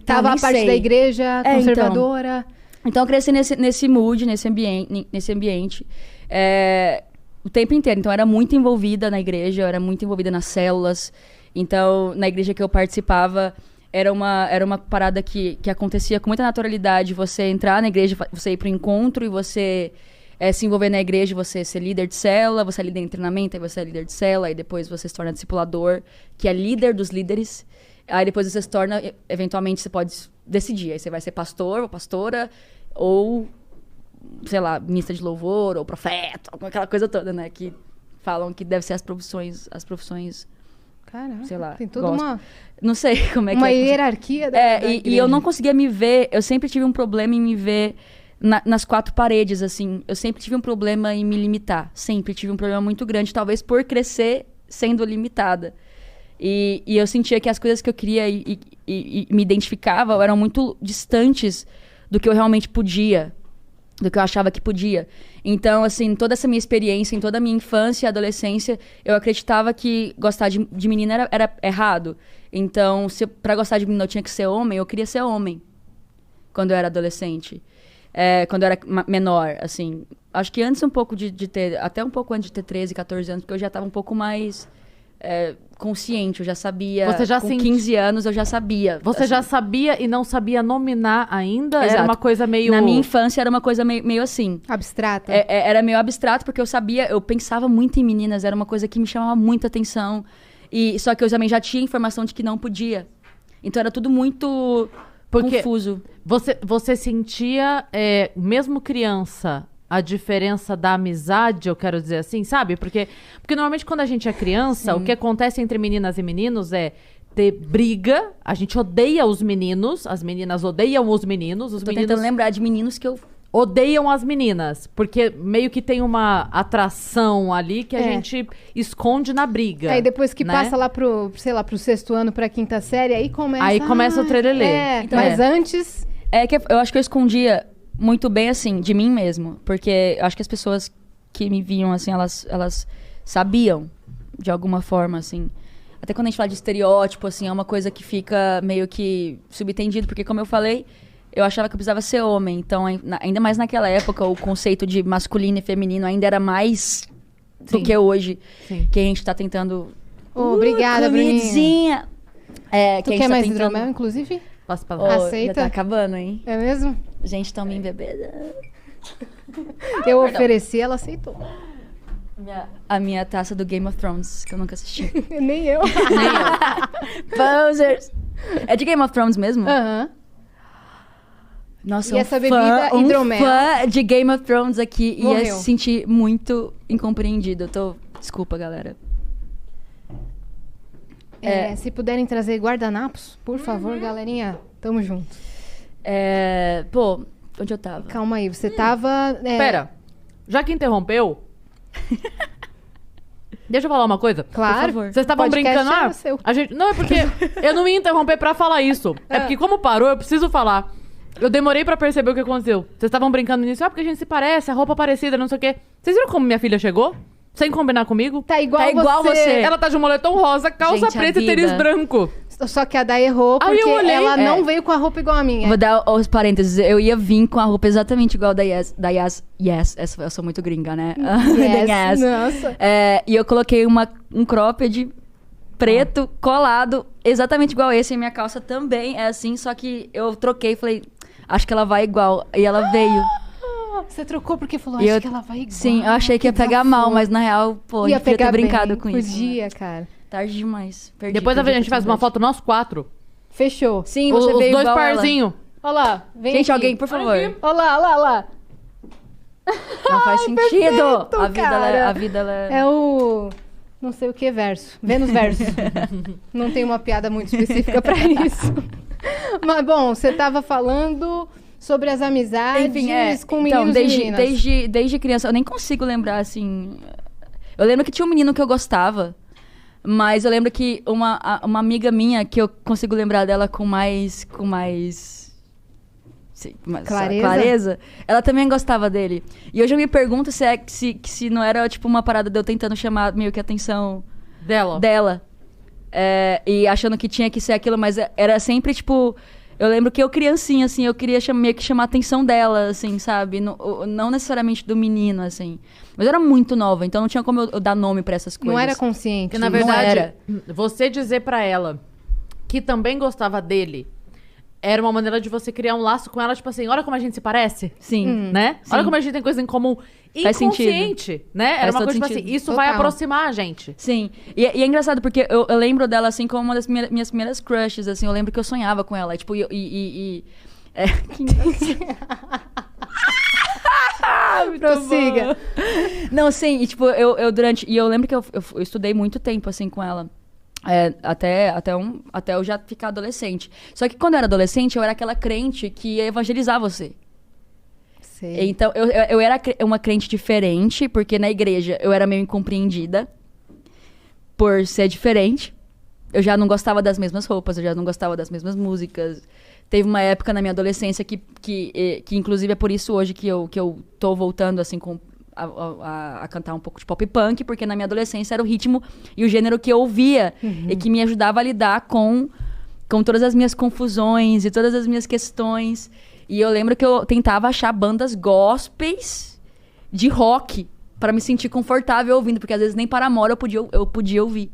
Tava a parte sei. da igreja conservadora. Então eu cresci nesse mood, nesse ambiente. O tempo inteiro. Então eu era muito envolvida na igreja, eu era muito envolvida nas células. Então, na igreja que eu participava, era uma parada que acontecia com muita naturalidade. Você entrar na igreja, você ir pro encontro e você se envolver na igreja, você ser líder de célula, você é líder de treinamento, aí você é líder de célula, aí depois você se torna discipulador, que é líder dos líderes. Aí depois você se torna, eventualmente você pode decidir. Aí você vai ser pastor ou pastora, ou, sei lá, ministra de louvor, ou profeta, aquela coisa toda, né? Que falam que deve ser as profissões. Caraca, Sei lá, tem toda uma... Não sei como é que Uma é. hierarquia da E igreja. eu não conseguia me ver... Eu sempre tive um problema em me ver nas quatro paredes, assim. Eu sempre tive um problema em me limitar. Sempre tive um problema muito grande. Talvez por crescer sendo limitada. E eu sentia que as coisas que eu queria e me identificava eram muito distantes do que eu realmente podia. Do que eu achava que podia. Então, assim, toda essa minha experiência, em toda a minha infância e adolescência, eu acreditava que gostar de menina era errado. Então, pra gostar de menina eu tinha que ser homem, eu queria ser homem. Quando eu era adolescente. Quando eu era menor, assim. Acho que antes um pouco de ter... Até um pouco antes de ter 13, 14 anos, porque eu já estava um pouco mais... consciente, eu já sabia. Você já com 15 anos eu já sabia. Você assim. já sabia e não sabia nominar ainda? Exato. Era uma coisa meio... Na minha infância era uma coisa meio assim. Abstrata. Era meio abstrato, porque eu pensava muito em meninas, era uma coisa que me chamava muita atenção. Só que eu também já tinha informação de que não podia. Então era tudo muito confuso. Você sentia, mesmo criança, a diferença da amizade, eu quero dizer assim, sabe? Porque normalmente quando a gente é criança, o que acontece entre meninas e meninos é ter briga, a gente odeia os meninos, as meninas odeiam os meninos, os Tô meninos tentando lembrar de meninos que eu... odeiam as meninas, porque meio que tem uma atração ali que a gente esconde na briga. Aí depois que né? passa lá pro 6º ano, pra 5ª série, aí começa... Aí começa o trelelê. Então, mas antes... que eu acho que eu escondia muito bem, assim, de mim mesmo. Porque eu acho que as pessoas que me viam, assim, elas sabiam, de alguma forma, assim. Até quando a gente fala de estereótipo, assim, é uma coisa que fica meio que subentendido. Porque, como eu falei, eu achava que eu precisava ser homem. Então, ainda mais naquela época, o conceito de masculino e feminino ainda era mais do que hoje. Sim. Que a gente tá tentando... Obrigada, Bruninha. comidinha. Tu quer mais hidromel, inclusive? Posso Oh, falar? Aceita? já tá acabando, hein? É mesmo? Gente, tão me bebendo. Eu ofereci, ela aceitou. A minha taça do Game of Thrones, que eu nunca assisti. Nem eu. Posers! É de Game of Thrones mesmo? Aham. Nossa, E essa bebida hidromel? fã de Game of Thrones aqui ia Morreu. se sentir muito incompreendido. Desculpa, galera. Se puderem trazer guardanapos, por favor, galerinha, tamo junto. Pô, onde eu tava? Calma aí, você tava... Pera, já que interrompeu... Deixa eu falar uma coisa. Claro. favor. Vocês estavam Podcast brincando, é seu. a gente... Não, é porque eu não ia interromper pra falar isso. É porque como parou, eu preciso falar. Eu demorei pra perceber o que aconteceu. Vocês estavam brincando nisso, porque a gente se parece, a roupa parecida, não sei o quê. Vocês viram como minha filha chegou? Sem combinar comigo? Tá igual, você. Ela tá de um moletom rosa, calça Gente, a preta e tênis vida. branco. Só que a Day errou Aí porque eu olhei, ela não veio com a roupa igual a minha. Vou dar os parênteses. Eu ia vir com a roupa exatamente igual da Yes. Yes, eu sou muito gringa, né? Yes, nossa. E eu coloquei um cropped preto colado, exatamente igual esse. E minha calça também é assim, só que eu troquei e falei, acho que ela vai igual. E ela veio. Você trocou porque falou, E acho eu- que ela vai igual. Sim, eu achei que ia pegar mal, mas na real, pô, ia eu podia ter pegar brincado bem. com isso. Podia, cara. Tarde demais. Depois a gente faz uma foto nós quatro. Fechou. Sim, Os você veio dois igual ela. parzinhos. Olha lá, vem Gente, aqui. alguém, por favor. Olha lá, olha lá, olha lá. Não faz sentido. perfeito, A vida, cara. a vida, ela É o... não sei o que verso. Vênus verso. Não tem uma piada muito específica pra isso. Mas, bom, você tava falando sobre as amizades Enfim, com meninos e meninas. desde criança, eu nem consigo lembrar, assim... Eu lembro que tinha um menino que eu gostava, mas eu lembro que uma amiga minha, que eu consigo lembrar dela com mais clareza, ela também gostava dele. E hoje eu me pergunto se não era, tipo, uma parada de eu tentando chamar meio que a atenção Dela. dela. E achando que tinha que ser aquilo, mas era sempre, tipo... Eu lembro que eu criancinha, assim, eu queria meio que chamar a atenção dela, assim, sabe? Não necessariamente do menino, assim. Mas eu era muito nova, então não tinha como eu dar nome pra essas coisas. Não era consciente. Porque, na verdade, você dizer pra ela que também gostava dele era uma maneira de você criar um laço com ela, tipo assim, olha como a gente se parece. Sim. Né? Sim. Olha como a gente tem coisa em comum. Faz Inconsciente, né? Era Faz uma todo coisa, tipo sentido. assim, isso Total. vai aproximar a gente. Sim. E é engraçado, porque eu lembro dela, assim, como uma das minhas primeiras crushes, assim. Eu lembro que eu sonhava com ela. Tipo, que Prossiga. Não, sim, e tipo, eu lembro que eu estudei muito tempo, assim, com ela. Até eu já ficar adolescente. Só que quando eu era adolescente, eu era aquela crente que ia evangelizar você. Sei. Então, eu era uma crente diferente, porque na igreja eu era meio incompreendida por ser diferente. Eu já não gostava das mesmas roupas, eu já não gostava das mesmas músicas. Teve uma época na minha adolescência que inclusive, é por isso hoje que eu tô voltando, assim, a cantar um pouco de pop punk, porque na minha adolescência era o ritmo e o gênero que eu ouvia e que me ajudava a lidar com todas as minhas confusões e todas as minhas questões. E eu lembro que eu tentava achar bandas gospels de rock pra me sentir confortável ouvindo, porque às vezes nem Paramore eu podia ouvir.